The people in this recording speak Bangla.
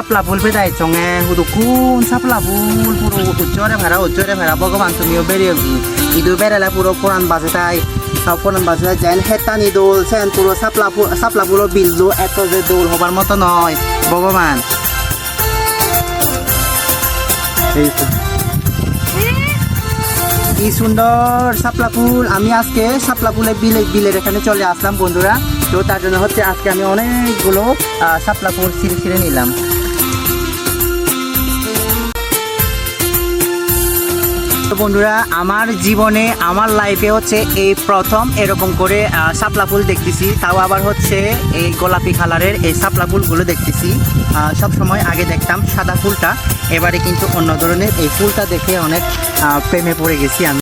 সাপলা ফুল বেদাই চঙে হুদুকুন সাপলা ফুল পুরো উজ্জ্বরে ভেড়া ভগবান তুমিও বেরিয়ে ইদু বেড়ালে পুরো কোরআন বাজে তাই সব কোরআন বাজে যেন হেতানি দোল সেন পুরো সাপলা পুরো বিলদু এত যে দোল হবার মতো নয় ভগবান কি সুন্দর শাপলা ফুল। আমি আজকে শাপলা ফুলের বিলের এখানে চলে আসলাম বন্ধুরা। তো তার জন্য হচ্ছে আজকে আমি অনেকগুলো শাপলা ফুল ছিঁড়ে নিলাম। তো বন্ধুরা আমার জীবনে আমার লাইফে হচ্ছে এই প্রথম এরকম করে শাপলা ফুল দেখতেছি, তাও আবার হচ্ছে এই গোলাপি কালারের এই শাপলা ফুলগুলো দেখতেছি। সব সময় আগে দেখতাম সাদা ফুলটা, এবারে কিন্তু অন্য ধরনের এই ফুলটা দেখে অনেক প্রেমে পড়ে গেছি আমি।